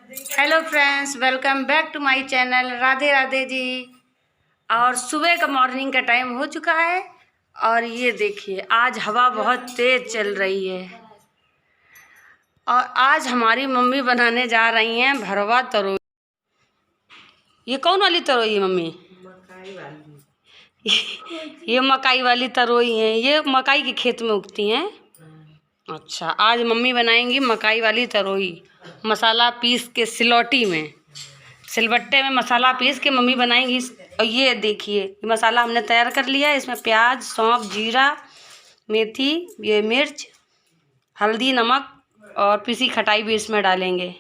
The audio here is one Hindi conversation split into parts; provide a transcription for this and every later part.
Hello friends, welcome back to my channel. Radhe Radhe ji. और सुबह का मॉर्निंग का टाइम हो चुका है और ये देखिए आज हवा बहुत तेज चल रही है और आज हमारी मम्मी बनाने जा रही हैं भरवा तरोई। ये कौन वाली तरोई है मम्मी? मकाई वाली। ये मकाई वाली तरोई है। ये मकाई के खेत में उगती हैं। अच्छा, आज मम्मी बनाएंगी मकाई वाली तरोई, मसाला पीस के सिलौटी में, सिलबट्टे में मसाला पीस के मम्मी बनाएंगी। और ये देखिए ये मसाला हमने तैयार कर लिया है। इसमें प्याज, सौंफ, जीरा, मेथी, ये मिर्च, हल्दी, नमक और पिसी खटाई भी इसमें डालेंगे।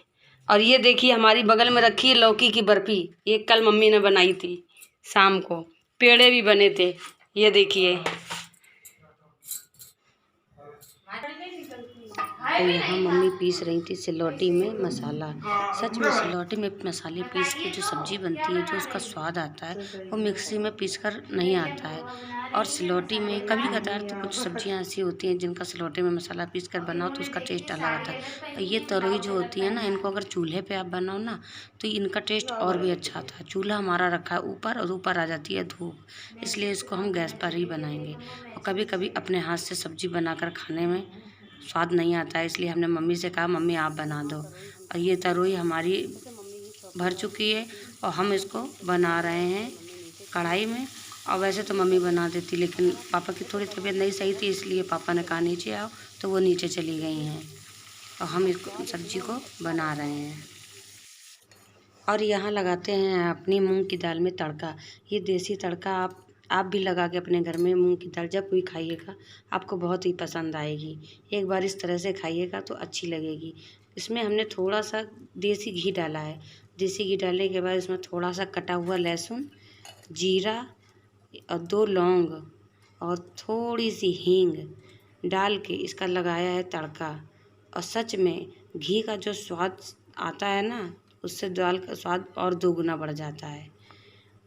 और ये देखिए हमारी बगल में रखी है लौकी की बर्फ़ी। ये कल मम्मी ने बनाई थी शाम को। पेड़े भी बने थे। ये देखिए तो यहाँ मम्मी पीस रही थी सिलौटी में मसाला। सच में सिलौटी में मसाले पीस के जो सब्ज़ी बनती है, जो उसका स्वाद आता है वो मिक्सी में पीस कर नहीं आता है। और सिलौटी में कभी कदार तो कुछ सब्जियाँ ऐसी होती हैं जिनका सिलौटी में मसाला पीस कर बनाओ तो उसका टेस्ट अलग आता है। और ये तरोई जो होती है ना, इनको अगर चूल्हे पे आप बनाओ ना तो इनका टेस्ट और भी अच्छा आता है। चूल्हा हमारा रखा है ऊपर और ऊपर आ जाती है धूप, इसलिए इसको हम गैस पर ही बनाएंगे। और कभी कभी अपने हाथ से सब्ज़ी बनाकर खाने में स्वाद नहीं आता है, इसलिए हमने मम्मी से कहा मम्मी आप बना दो। और ये तरोई हमारी भर चुकी है और हम इसको बना रहे हैं कढ़ाई में। और वैसे तो मम्मी बना देती, लेकिन पापा की थोड़ी तबीयत नहीं सही थी, इसलिए पापा ने कहा नीचे आओ, तो वो नीचे चली गई हैं और हम इसको सब्जी को बना रहे हैं। और यहाँ लगाते हैं अपनी मूंग की दाल में तड़का। ये देसी तड़का आप भी लगा के अपने घर में मूंग की दाल जब कोई खाइएगा आपको बहुत ही पसंद आएगी। एक बार इस तरह से खाइएगा तो अच्छी लगेगी। इसमें हमने थोड़ा सा देसी घी डाला है। देसी घी डालने के बाद इसमें थोड़ा सा कटा हुआ लहसुन, जीरा और 2 लौंग और थोड़ी सी हींग डाल के इसका लगाया है तड़का। और सच में घी का जो स्वाद आता है ना, उससे दाल का स्वाद और दोगुना बढ़ जाता है।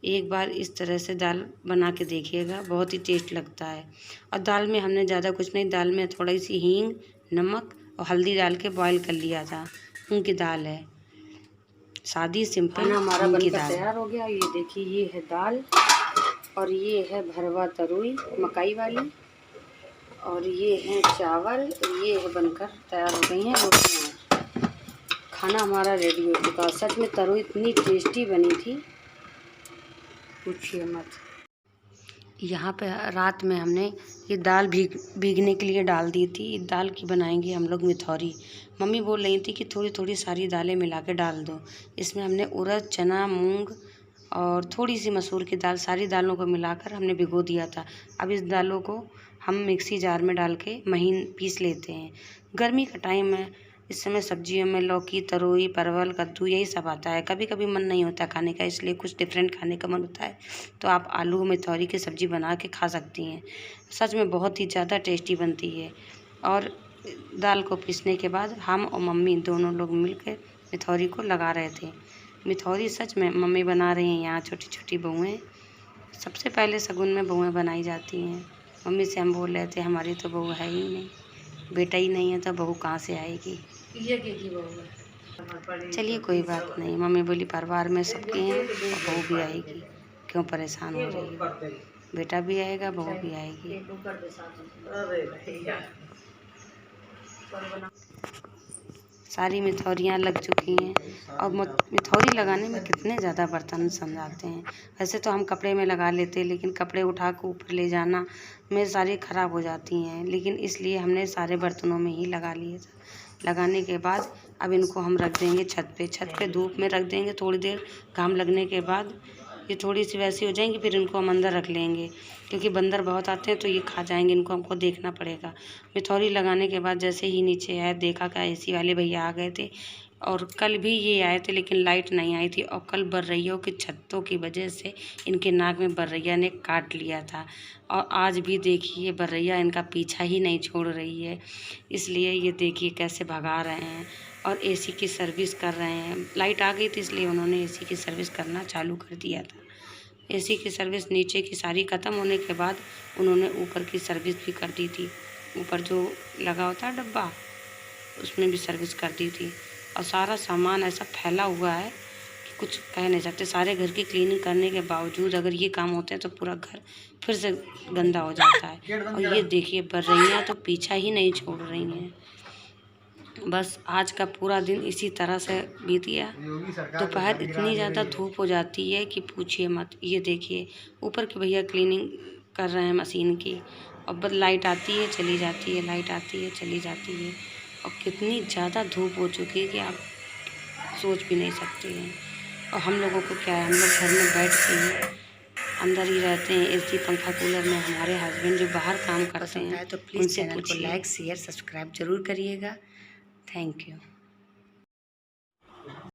एक बार इस तरह से दाल बना के देखिएगा, बहुत ही टेस्ट लगता है। और दाल में हमने ज़्यादा कुछ नहीं, दाल में थोड़ी सी हींग, नमक और हल्दी डाल के बॉईल कर लिया था। मूंग की दाल है, सादी सिंपल हमारा मूंग की बनकर दाल तैयार हो गया। ये देखिए, ये है दाल और ये है भरवा तरोई मकाई वाली और ये है चावल। ये है बनकर तैयार हो गई हैं रोटियाँ। खाना हमारा रेडी हो चुका। सच में तरोई इतनी टेस्टी बनी थी, पूछिए मत। यहाँ पे रात में हमने ये दाल भीगने के लिए डाल दी थी। दाल की बनाएंगे हम लोग मिथौरी। मम्मी बोल रही थी कि थोड़ी थोड़ी सारी दालें मिला के डाल दो। इसमें हमने उड़द, चना, मूंग और थोड़ी सी मसूर की दाल, सारी दालों को मिलाकर हमने भिगो दिया था। अब इस दालों को हम मिक्सी जार में डाल के महीन पीस लेते हैं। गर्मी का टाइम है, इस समय सब्जियों में लौकी, तरोई, परवल, कद्दू यही सब आता है। कभी कभी मन नहीं होता खाने का, इसलिए कुछ डिफरेंट खाने का मन होता है तो आप आलू मिथौरी की सब्ज़ी बना के खा सकती हैं। सच में बहुत ही ज़्यादा टेस्टी बनती है। और दाल को पीसने के बाद हम और मम्मी दोनों लोग मिलकर मिथौरी को लगा रहे थे। मिथौरी सच में मम्मी बना रही हैं। यहाँ छोटी छोटी बहुएँ, सबसे पहले शगुन में बहुएँ बनाई जाती हैं। मम्मी से हम बोल रहे थे हमारी तो बहू है ही नहीं, बेटा ही नहीं है तो बहू कहाँ से आएगी। चलिए कोई बात नहीं, मम्मी बोली परिवार में सबके हैं और बहू भी आएगी, क्यों परेशान हो रही है, बेटा भी आएगा बहू भी आएगी। सारी मिथौरियाँ लग चुकी हैं। और मिथौरी लगाने में कितने ज़्यादा बर्तन समझाते हैं। वैसे तो हम कपड़े में लगा लेते, लेकिन कपड़े उठा के ऊपर ले जाना में सारी ख़राब हो जाती हैं, लेकिन इसलिए हमने सारे बर्तनों में ही लगा लिए था। लगाने के बाद अब इनको हम रख देंगे छत पे धूप में रख देंगे थोड़ी देर। घाम लगने के बाद ये थोड़ी सी वैसी हो जाएंगी, फिर इनको हम अंदर रख लेंगे, क्योंकि बंदर बहुत आते हैं तो ये खा जाएंगे, इनको हमको देखना पड़ेगा। मिथौरी लगाने के बाद जैसे ही नीचे आए, देखा कि एसी वाले भैया आ गए थे। और कल भी ये आए थे लेकिन लाइट नहीं आई थी, और कल बर्रैयों की छत्तों की वजह से इनके नाक में बर्रैया ने काट लिया था। और आज भी देखिए बर्रैया इनका पीछा ही नहीं छोड़ रही है, इसलिए ये देखिए कैसे भगा रहे हैं। और एसी की सर्विस कर रहे हैं। लाइट आ गई थी इसलिए उन्होंने एसी की सर्विस करना चालू कर दिया था। एसी की सर्विस नीचे की सारी ख़त्म होने के बाद उन्होंने ऊपर की सर्विस भी कर दी थी। ऊपर जो लगा होता है डब्बा, उसमें भी सर्विस कर दी थी। और सारा सामान ऐसा फैला हुआ है कि कुछ कह नहीं सकते। सारे घर की क्लीनिंग करने के बावजूद अगर ये काम होते हैं तो पूरा घर फिर से गंदा हो जाता है। और ये देखिए बर्रैयाँ तो पीछा ही नहीं छोड़ रही हैं। बस आज का पूरा दिन इसी तरह से बीत गया। दोपहर इतनी ज़्यादा धूप हो जाती है कि पूछिए मत। ये देखिए ऊपर के भैया क्लीनिंग कर रहे हैं मशीन की, और बस लाइट आती है चली जाती है, लाइट आती है चली जाती है। और कितनी ज़्यादा धूप हो चुकी है कि आप सोच भी नहीं सकते हैं। और हम लोगों को क्या है, हम लोग घर में बैठ के ही अंदर ही रहते हैं, एसी पंखा कूलर में। हमारे हस्बैंड जो बाहर काम करते हैं तो प्लीज़ उनसे चैनल को पूछिए। लाइक शेयर सब्सक्राइब जरूर करिएगा। Thank you.